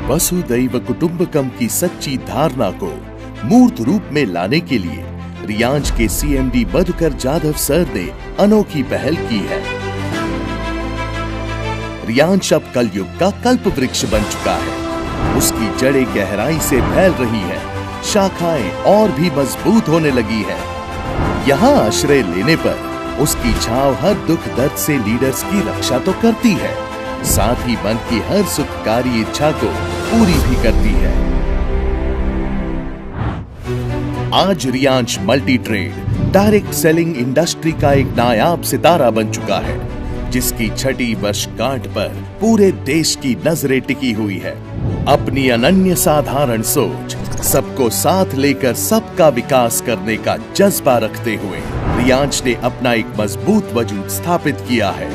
वसुदैव कुटुंबकम की सच्ची धारणा को मूर्त रूप में लाने के लिए रियांज के सीएमडी मधुकर जाधव सर ने अनोखी पहल की है। रियांज अब कलयुग का कल्प वृक्ष बन चुका है। उसकी जड़ें गहराई से फैल रही है, शाखाएं और भी मजबूत होने लगी है। यहाँ आश्रय लेने पर उसकी छांव हर दुख दर्द से लीडर्स की रक्षा तो करती है, साथ ही मन की हर सुखकारी इच्छा को पूरी भी करती है। आज रियांज multi trade direct selling industry का एक नायाब सितारा बन चुका है, जिसकी छठी वर्षगांठ पर पूरे देश की नजरें टिकी हुई है। अपनी अनन्य साधारण सोच, सबको साथ लेकर सबका विकास करने का जज्बा रखते हुए रियांज ने अपना एक मजबूत वजूद स्थापित किया है।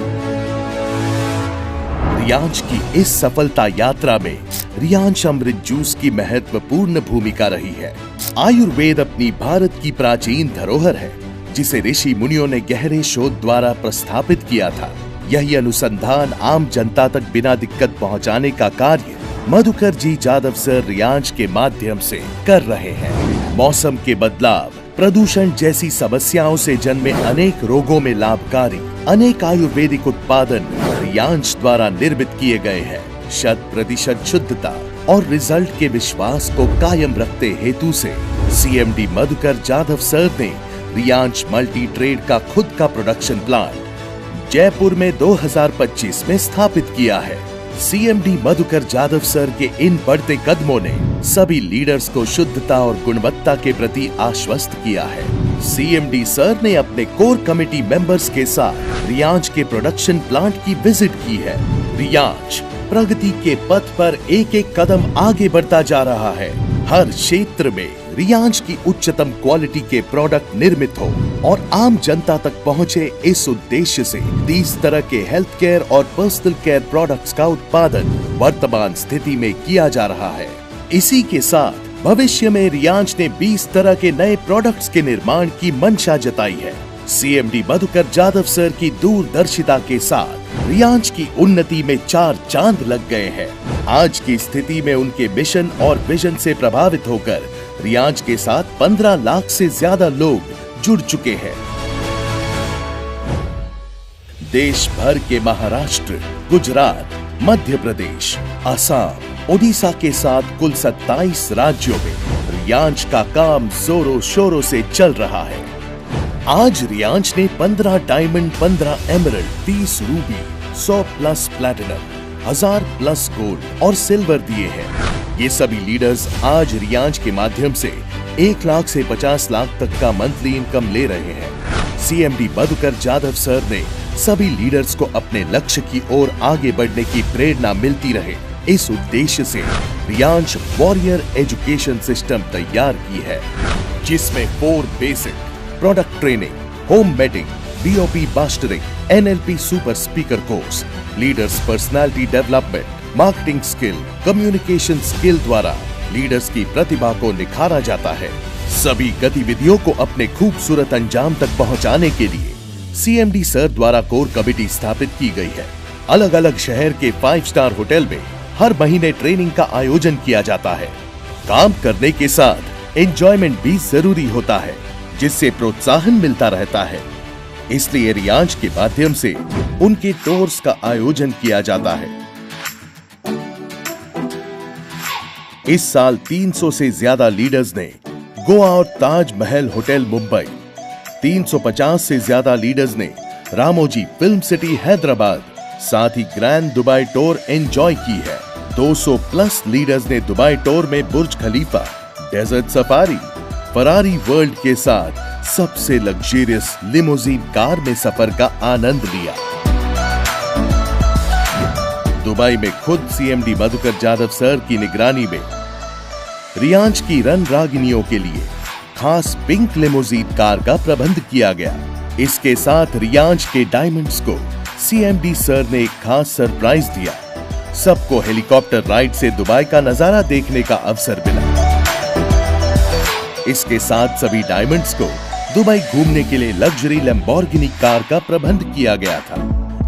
रियांज की इस सफलता यात्रा में रियांज अमृत जूस की महत्वपूर्ण भूमिका रही है। आयुर्वेद अपनी भारत की प्राचीन धरोहर है, जिसे ऋषि मुनियों ने गहरे शोध द्वारा प्रस्थापित किया था। यही अनुसंधान आम जनता तक बिना दिक्कत पहुंचाने का कार्य मधुकर जी जाधव सर रियांज के माध्यम से कर रहे हैं। मौसम के बदलाव, प्रदूषण जैसी समस्याओं से जन्मे अनेक रोगों में लाभकारी अनेक आयुर्वेदिक उत्पादन रियांज द्वारा निर्मित किए गए हैं। 100% शुद्धता और रिजल्ट के विश्वास को कायम रखते हेतु से सीएमडी मधुकर जाधव सर ने रियांज मल्टी ट्रेड का खुद का प्रोडक्शन प्लांट जयपुर में 2025 में स्थापित किया है। सीएमडी मधुकर जाधव सर के इन बढ़ते कदमों ने सभी लीडर्स को शुद्धता और गुणवत्ता के प्रति आश्वस्त किया है। सीएमडी सर ने अपने कोर कमेटी मेंबर्स के साथ रियांज के प्रोडक्शन प्लांट की विजिट की है। रियांज प्रगति के पथ पर एक एक कदम आगे बढ़ता जा रहा है। हर क्षेत्र में रियांज की उच्चतम क्वालिटी के प्रोडक्ट निर्मित हो और आम जनता तक पहुंचे, इस उद्देश्य से 30 तरह के हेल्थ केयर और पर्सनल केयर प्रोडक्ट्स का उत्पादन वर्तमान स्थिति में किया जा रहा है। इसी के साथ भविष्य में रियांज ने 20 तरह के नए प्रोडक्ट्स के निर्माण की मंशा जताई है। सीएमडी मधुकर जाधव सर की दूरदर्शिता के साथ रियांज की उन्नति में 4 चांद लग गए हैं। आज की स्थिति में उनके मिशन और विजन से प्रभावित होकर रियांज के साथ 15 लाख से ज्यादा लोग जुड़ चुके हैं। देश भर के महाराष्ट्र, गुजरात, मध्य प्रदेश, असम, ओडिशा के साथ कुल 27 राज्यों में रियांज का काम जोरों शोरों से चल रहा है। आज रियांज ने 15 diamond, 15 emerald, 30 Ruby, 100 plus platinum, 1000 plus gold और सिल्वर दिए हैं। ये सभी लीडर्स आज रियांज के माध्यम से 1 लाख से 50 लाख तक का मंथली इनकम ले रहे हैं। सीएमडी मधुकर जाधव सर ने सभी लीडर्स को अपने लक्ष्य की ओर आगे बढ़ने की प्रेरणा मिलती रहे, इस उद्देश्य से रियांज वॉरियर एजुकेशन सिस्टम तैयार की है, जिसमें 4 basic product training, home mating, BOP mastering, NLP super speaker course, leaders personality development, marketing skill, communication skill द्वारा लीडर्स की प्रतिभा को निखारा जाता है। सभी गतिविधियों को अपने खूबसूरत अंजाम तक पहुंचाने के लिए सीएमडी सर द्वारा कोर कमेटी स्थापित की गई है। अलग अलग शहर के 5 स्टार होटल में हर महीने ट्रेनिंग का आयोजन किया जाता है। काम करने के साथ एंजॉयमेंट भी जरूरी होता है, जिससे प्रोत्साहन मिलता रहता है। इसलिए रियांज के माध्यम से उनके टूर्स का आयोजन किया जाता है। इस साल 300 से ज्यादा लीडर्स ने गोवा और ताज महल होटल मुंबई, 350 से ज्यादा लीडर्स ने रामोजी फिल्म सिटी हैदराबाद, साथ ही ग्रैंड दुबई टूर एंजॉय की है। 200 प्लस लीडर्स ने दुबई टूर में बुर्ज खलीफा, डेजर्ट सफारी, फरारी वर्ल्ड के साथ सबसे लग्जरियस लिमोजीन कार में सफर का आनंद लिया। दुबई में खुद सीएमडी मधुकर जाधव सर की निगरानी में रियांज की रन रागिनियों के लिए खास पिंक लिमोजीन कार का प्रबंध किया गया। इसके साथ रियांज के डायमंड्स को सीएमडी सर ने एक खास सरप्राइज दिया। सबको हेलीकॉप्टर राइड से दुबई का नजारा देखने का अवसर मिला। इसके साथ सभी डायमंड्स को दुबई घूमने के लिए लग्जरी लैम्बोर्गिनी कार का प्रबंध किया गया था।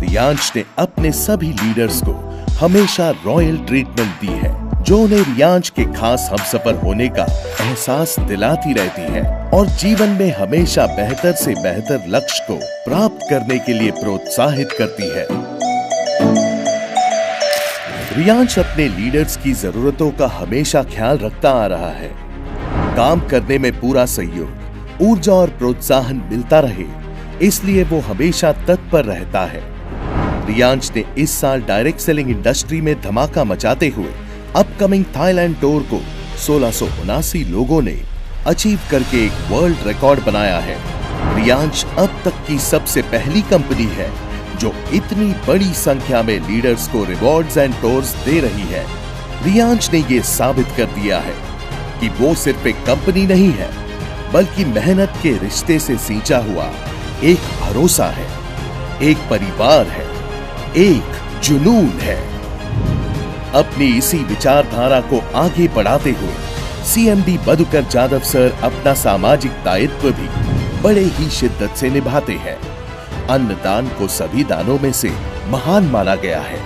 रियांज ने अपने सभी लीडर्स को हमेशा रॉयल ट्रीटमेंट दी है, जो उन्हें रियांश के खास हमसफर होने का एहसास दिलाती रहती है और जीवन में हमेशा बेहतर से बेहतर लक्ष्य को प्राप्त करने के लिए प्रोत्साहित करती है। रियांश अपने लीडर्स की जरूरतों का हमेशा ख्याल रखता आ रहा है। काम करने में पूरा सहयोग, ऊर्जा और प्रोत्साहन मिलता रहे, इसलिए वो हमेशा तत्पर रहता है। रियांश ने इस साल डायरेक्ट सेलिंग इंडस्ट्री में धमाका मचाते हुए अपकमिंग थाईलैंड टूर को 1679 लोगों ने अचीव करके एक वर्ल्ड रिकॉर्ड बनाया है। रियांश अब तक की सबसे पहली कंपनी है जो इतनी बड़ी संख्या में लीडर्स को रिवॉर्ड्स एंड टूर्स दे रही है। रियांश ने ये साबित कर दिया है कि वो सिर्फ एक कंपनी नहीं है, बल्कि मेहनत के रिश्ते से सींचा हुआ एक भरोसा है, एक परिवार है, एक जुनून है। अपनी इसी विचारधारा को आगे बढ़ाते हुए सीएमडी मधुकर जाधव सर अपना सामाजिक दायित्व भी बड़े ही शिद्दत से निभाते हैं। अन्नदान को सभी दानों में से महान माना गया है।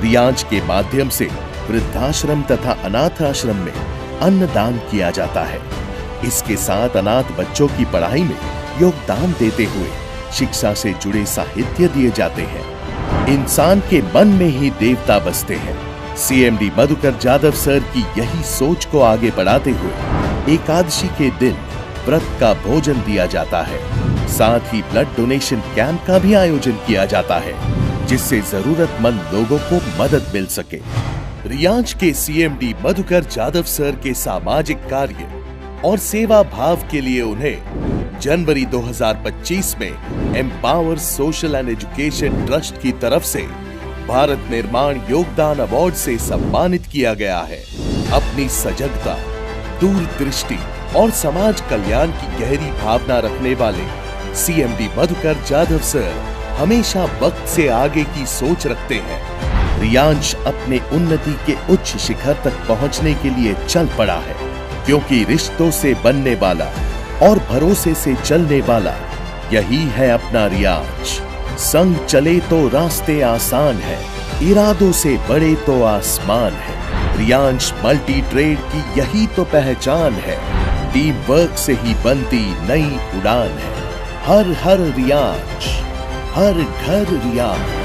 रियांश के माध्यम से वृद्धाश्रम तथा अनाथ आश्रम में अन्नदान किया जाता है। इसके साथ अनाथ बच्चों की पढ़ाई में योगदान देते हुए शिक्षा से जुड़े साहित्य दिए जाते हैं। इंसान के मन में ही देवता बसते हैं। सीएमडी मधुकर जाधव सर की यही सोच को आगे बढ़ाते हुए एकादशी के दिन व्रत का भोजन दिया जाता है। साथ ही ब्लड डोनेशन कैंप का भी आयोजन किया जाता है, जिससे जरूरतमंद लोगों को मदद मिल सके। रियांश के सीएमडी मधुकर जाधव सर के सामाजिक कार्य और सेवा भाव के लिए उन्हें जनवरी 2025 में empower social and education trust की तरफ से भारत निर्माण योगदान अवार्ड से सम्मानित किया गया है। अपनी सजगता, दूरदृष्टि और समाज कल्याण की गहरी भावना रखने वाले सीएमडी मधुकर जाधव सर हमेशा वक्त से आगे की सोच रखते हैं। रियांश अपने उन्नति के उच्च शिखर तक पहुंचने के लिए चल पड़ा है, क्योंकि रिश्तों से बनने वाला और भरोसे से चलने वाला यही है अपना रियांश। संग चले तो रास्ते आसान है, इरादों से बड़े तो आसमान है। रियांश मल्टी ट्रेड की यही तो पहचान है, टीम वर्क से ही बनती नई उड़ान है। हर हर रियांश, हर घर रियांश।